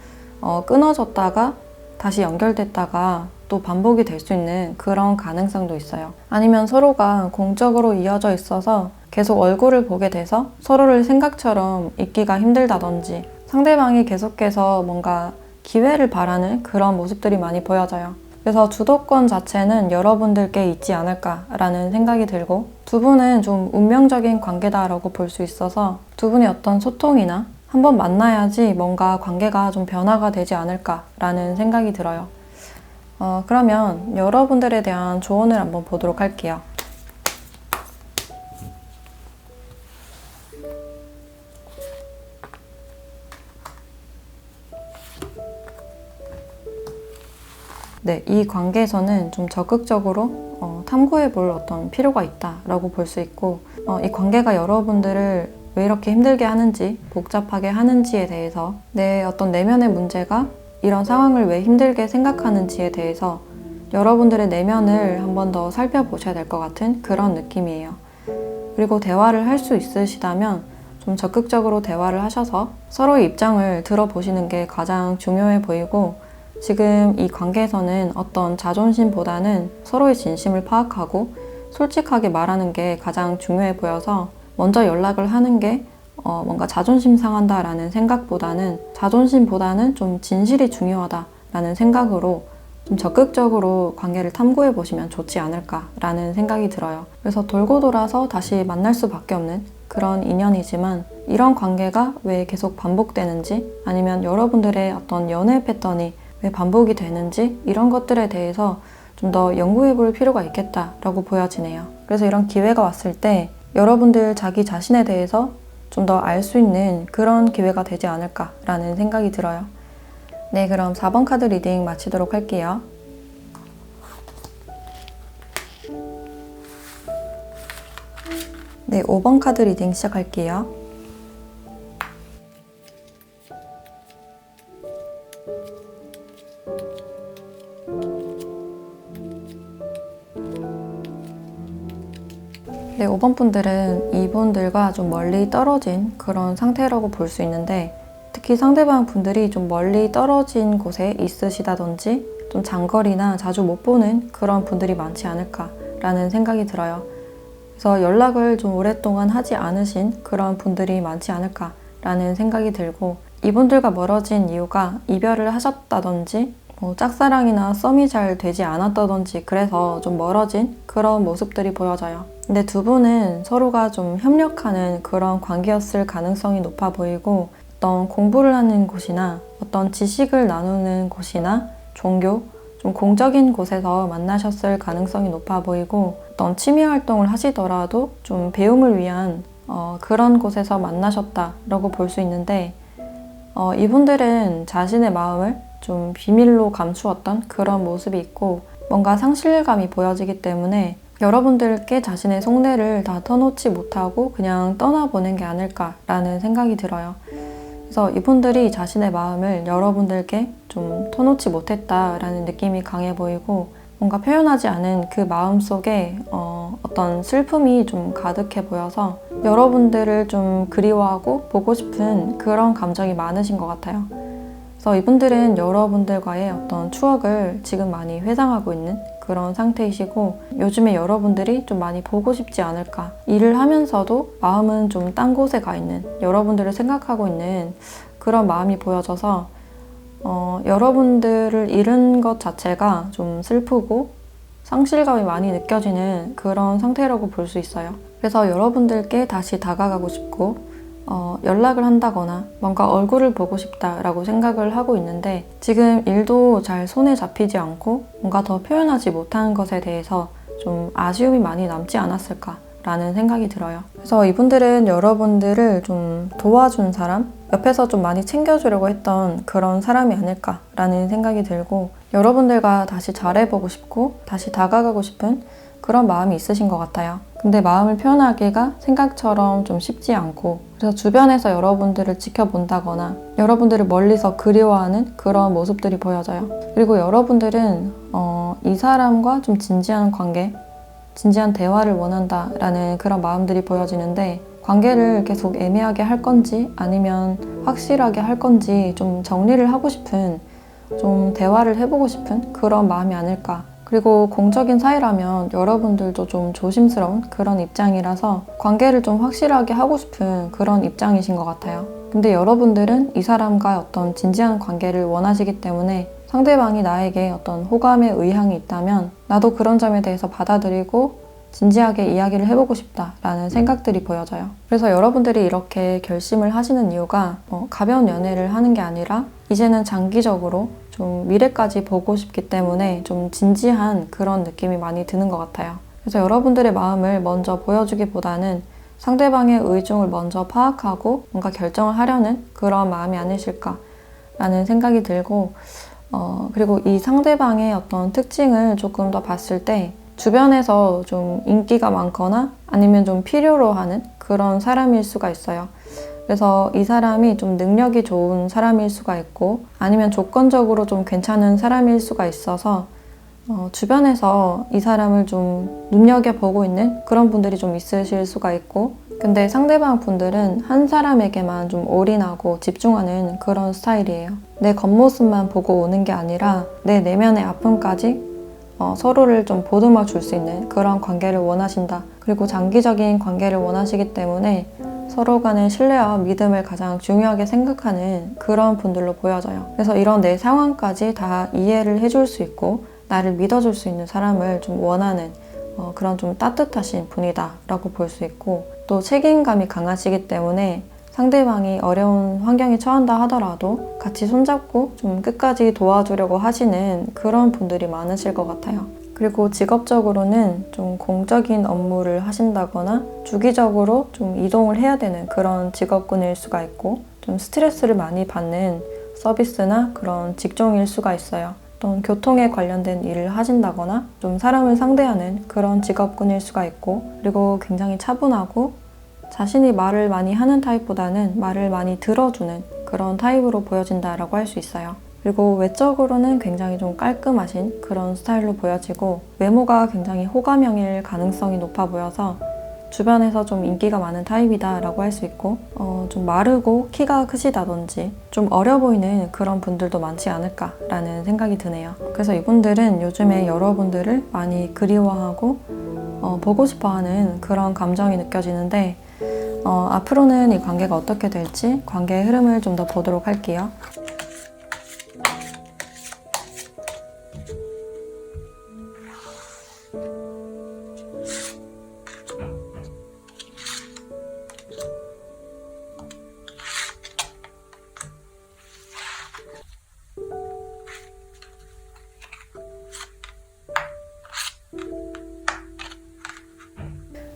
끊어졌다가 다시 연결됐다가 또 반복이 될 수 있는 그런 가능성도 있어요. 아니면 서로가 공적으로 이어져 있어서 계속 얼굴을 보게 돼서 서로를 생각처럼 잊기가 힘들다든지 상대방이 계속해서 뭔가 기회를 바라는 그런 모습들이 많이 보여져요. 그래서 주도권 자체는 여러분들께 있지 않을까라는 생각이 들고 두 분은 좀 운명적인 관계다라고 볼 수 있어서 두 분의 어떤 소통이나 한번 만나야지 뭔가 관계가 좀 변화가 되지 않을까라는 생각이 들어요. 그러면 여러분들에 대한 조언을 한번 보도록 할게요. 네, 이 관계에서는 좀 적극적으로 탐구해 볼 어떤 필요가 있다라고 볼 수 있고 이 관계가 여러분들을 왜 이렇게 힘들게 하는지, 복잡하게 하는지에 대해서 내 어떤 내면의 문제가 이런 상황을 왜 힘들게 생각하는지에 대해서 여러분들의 내면을 한 번 더 살펴보셔야 될 것 같은 그런 느낌이에요. 그리고 대화를 할 수 있으시다면 좀 적극적으로 대화를 하셔서 서로의 입장을 들어보시는 게 가장 중요해 보이고 지금 이 관계에서는 어떤 자존심보다는 서로의 진심을 파악하고 솔직하게 말하는 게 가장 중요해 보여서 먼저 연락을 하는 게 뭔가 자존심 상한다라는 생각보다는 자존심보다는 좀 진실이 중요하다라는 생각으로 좀 적극적으로 관계를 탐구해 보시면 좋지 않을까라는 생각이 들어요. 그래서 돌고 돌아서 다시 만날 수밖에 없는 그런 인연이지만 이런 관계가 왜 계속 반복되는지 아니면 여러분들의 어떤 연애 패턴이 왜 반복이 되는지 이런 것들에 대해서 좀 더 연구해 볼 필요가 있겠다라고 보여지네요. 그래서 이런 기회가 왔을 때 여러분들 자기 자신에 대해서 좀 더 알 수 있는 그런 기회가 되지 않을까라는 생각이 들어요. 네, 그럼 4번 카드 리딩 마치도록 할게요. 네, 5번 카드 리딩 시작할게요. 네, 5번 분들은 이분들과 좀 멀리 떨어진 그런 상태라고 볼 수 있는데 특히 상대방 분들이 좀 멀리 떨어진 곳에 있으시다든지 좀 장거리나 자주 못 보는 그런 분들이 많지 않을까라는 생각이 들어요. 그래서 연락을 좀 오랫동안 하지 않으신 그런 분들이 많지 않을까라는 생각이 들고 이분들과 멀어진 이유가 이별을 하셨다든지 짝사랑이나 썸이 잘 되지 않았다든지 그래서 좀 멀어진 그런 모습들이 보여져요. 근데 두 분은 서로가 좀 협력하는 그런 관계였을 가능성이 높아 보이고 어떤 공부를 하는 곳이나 어떤 지식을 나누는 곳이나 종교, 좀 공적인 곳에서 만나셨을 가능성이 높아 보이고 어떤 취미 활동을 하시더라도 좀 배움을 위한 그런 곳에서 만나셨다라고 볼 수 있는데 이분들은 자신의 마음을 좀 비밀로 감추었던 그런 모습이 있고 뭔가 상실감이 보여지기 때문에 여러분들께 자신의 속내를 다 터놓지 못하고 그냥 떠나보낸 게 아닐까라는 생각이 들어요. 그래서 이분들이 자신의 마음을 여러분들께 좀 터놓지 못했다라는 느낌이 강해 보이고 뭔가 표현하지 않은 그 마음 속에 어떤 슬픔이 좀 가득해 보여서 여러분들을 좀 그리워하고 보고 싶은 그런 감정이 많으신 것 같아요. 그래서 이분들은 여러분들과의 어떤 추억을 지금 많이 회상하고 있는 그런 상태이시고 요즘에 여러분들이 좀 많이 보고 싶지 않을까. 일을 하면서도 마음은 좀 딴 곳에 가 있는 여러분들을 생각하고 있는 그런 마음이 보여져서 여러분들을 잃은 것 자체가 좀 슬프고 상실감이 많이 느껴지는 그런 상태라고 볼 수 있어요. 그래서 여러분들께 다시 다가가고 싶고 연락을 한다거나 뭔가 얼굴을 보고 싶다라고 생각을 하고 있는데 지금 일도 잘 손에 잡히지 않고 뭔가 더 표현하지 못한 것에 대해서 좀 아쉬움이 많이 남지 않았을까라는 생각이 들어요. 그래서 이분들은 여러분들을 좀 도와준 사람, 옆에서 좀 많이 챙겨주려고 했던 그런 사람이 아닐까라는 생각이 들고 여러분들과 다시 잘해보고 싶고 다시 다가가고 싶은 그런 마음이 있으신 것 같아요. 근데 마음을 표현하기가 생각처럼 좀 쉽지 않고 그래서 주변에서 여러분들을 지켜본다거나 여러분들을 멀리서 그리워하는 그런 모습들이 보여져요. 그리고 여러분들은 이 사람과 좀 진지한 관계, 진지한 대화를 원한다라는 그런 마음들이 보여지는데, 관계를 계속 애매하게 할 건지 아니면 확실하게 할 건지 좀 정리를 하고 싶은, 좀 대화를 해보고 싶은 그런 마음이 아닐까. 그리고 공적인 사이라면 여러분들도 좀 조심스러운 그런 입장이라서 관계를 좀 확실하게 하고 싶은 그런 입장이신 것 같아요. 근데 여러분들은 이 사람과 어떤 진지한 관계를 원하시기 때문에 상대방이 나에게 어떤 호감의 의향이 있다면 나도 그런 점에 대해서 받아들이고 진지하게 이야기를 해보고 싶다라는 생각들이 보여져요. 그래서 여러분들이 이렇게 결심을 하시는 이유가 가벼운 연애를 하는 게 아니라 이제는 장기적으로 좀 미래까지 보고 싶기 때문에 좀 진지한 그런 느낌이 많이 드는 것 같아요. 그래서 여러분들의 마음을 먼저 보여주기보다는 상대방의 의중을 먼저 파악하고 뭔가 결정을 하려는 그런 마음이 아니실까라는 생각이 들고, 그리고 이 상대방의 어떤 특징을 조금 더 봤을 때 주변에서 좀 인기가 많거나 아니면 좀 필요로 하는 그런 사람일 수가 있어요. 그래서 이 사람이 좀 능력이 좋은 사람일 수가 있고 아니면 조건적으로 좀 괜찮은 사람일 수가 있어서 주변에서 이 사람을 좀 눈여겨보고 있는 그런 분들이 좀 있으실 수가 있고, 근데 상대방 분들은 한 사람에게만 좀 올인하고 집중하는 그런 스타일이에요. 내 겉모습만 보고 오는 게 아니라 내 내면의 아픔까지 서로를 좀 보듬어 줄 수 있는 그런 관계를 원하신다. 그리고 장기적인 관계를 원하시기 때문에 서로 간의 신뢰와 믿음을 가장 중요하게 생각하는 그런 분들로 보여져요. 그래서 이런 내 상황까지 다 이해를 해줄 수 있고 나를 믿어줄 수 있는 사람을 좀 원하는 그런 좀 따뜻하신 분이다 라고 볼 수 있고, 또 책임감이 강하시기 때문에 상대방이 어려운 환경에 처한다 하더라도 같이 손잡고 좀 끝까지 도와주려고 하시는 그런 분들이 많으실 것 같아요. 그리고 직업적으로는 좀 공적인 업무를 하신다거나 주기적으로 좀 이동을 해야 되는 그런 직업군일 수가 있고, 좀 스트레스를 많이 받는 서비스나 그런 직종일 수가 있어요. 또 교통에 관련된 일을 하신다거나 좀 사람을 상대하는 그런 직업군일 수가 있고, 그리고 굉장히 차분하고 자신이 말을 많이 하는 타입보다는 말을 많이 들어주는 그런 타입으로 보여진다라고 할 수 있어요. 그리고 외적으로는 굉장히 좀 깔끔하신 그런 스타일로 보여지고, 외모가 굉장히 호감형일 가능성이 높아 보여서 주변에서 좀 인기가 많은 타입이다 라고 할 수 있고, 좀 마르고 키가 크시다든지 좀 어려 보이는 그런 분들도 많지 않을까 라는 생각이 드네요. 그래서 이분들은 요즘에 여러분들을 많이 그리워하고 보고 싶어하는 그런 감정이 느껴지는데, 앞으로는 이 관계가 어떻게 될지 관계의 흐름을 좀 더 보도록 할게요.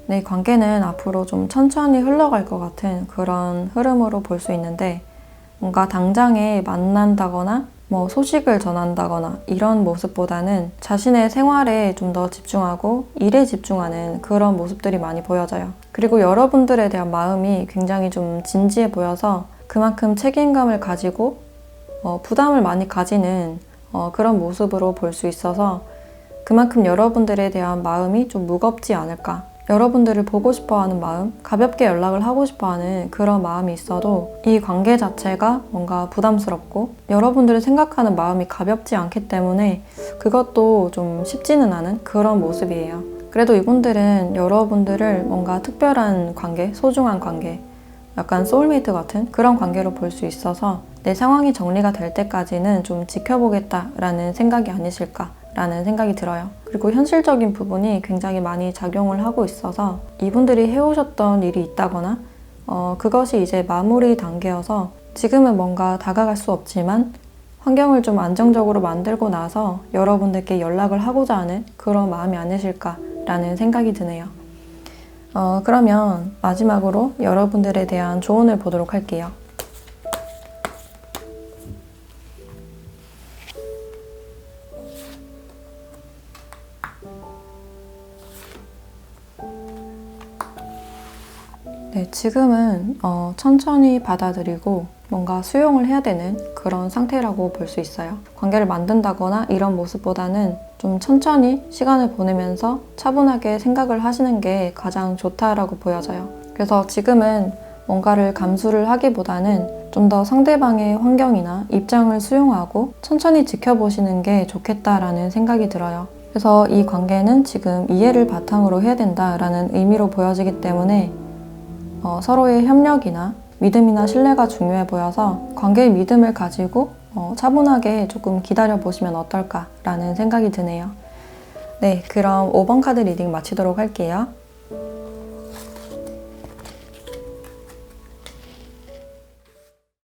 네, 이 관계는 앞으로 좀 천천히 흘러갈 것 같은 그런 흐름으로 볼 수 있는데, 뭔가 당장에 만난다거나 뭐 소식을 전한다거나 이런 모습보다는 자신의 생활에 좀 더 집중하고 일에 집중하는 그런 모습들이 많이 보여져요. 그리고 여러분들에 대한 마음이 굉장히 좀 진지해 보여서 그만큼 책임감을 가지고 부담을 많이 가지는 그런 모습으로 볼 수 있어서 그만큼 여러분들에 대한 마음이 좀 무겁지 않을까. 여러분들을 보고 싶어하는 마음, 가볍게 연락을 하고 싶어하는 그런 마음이 있어도 이 관계 자체가 뭔가 부담스럽고 여러분들을 생각하는 마음이 가볍지 않기 때문에 그것도 좀 쉽지는 않은 그런 모습이에요. 그래도 이분들은 여러분들을 뭔가 특별한 관계, 소중한 관계, 약간 소울메이트 같은 그런 관계로 볼 수 있어서 내 상황이 정리가 될 때까지는 좀 지켜보겠다라는 생각이 아니실까 라는 생각이 들어요. 그리고 현실적인 부분이 굉장히 많이 작용을 하고 있어서 이분들이 해오셨던 일이 있다거나 그것이 이제 마무리 단계여서 지금은 뭔가 다가갈 수 없지만 환경을 좀 안정적으로 만들고 나서 여러분들께 연락을 하고자 하는 그런 마음이 아니실까라는 생각이 드네요. 그러면 마지막으로 여러분들에 대한 조언을 보도록 할게요. 네, 지금은 천천히 받아들이고 뭔가 수용을 해야 되는 그런 상태라고 볼 수 있어요. 관계를 만든다거나 이런 모습보다는 좀 천천히 시간을 보내면서 차분하게 생각을 하시는 게 가장 좋다라고 보여져요. 그래서 지금은 뭔가를 감수를 하기보다는 좀 더 상대방의 환경이나 입장을 수용하고 천천히 지켜보시는 게 좋겠다라는 생각이 들어요. 그래서 이 관계는 지금 이해를 바탕으로 해야 된다라는 의미로 보여지기 때문에 서로의 협력이나 믿음이나 신뢰가 중요해 보여서 관계의 믿음을 가지고 차분하게 조금 기다려 보시면 어떨까라는 생각이 드네요. 네, 그럼 5번 카드 리딩 마치도록 할게요.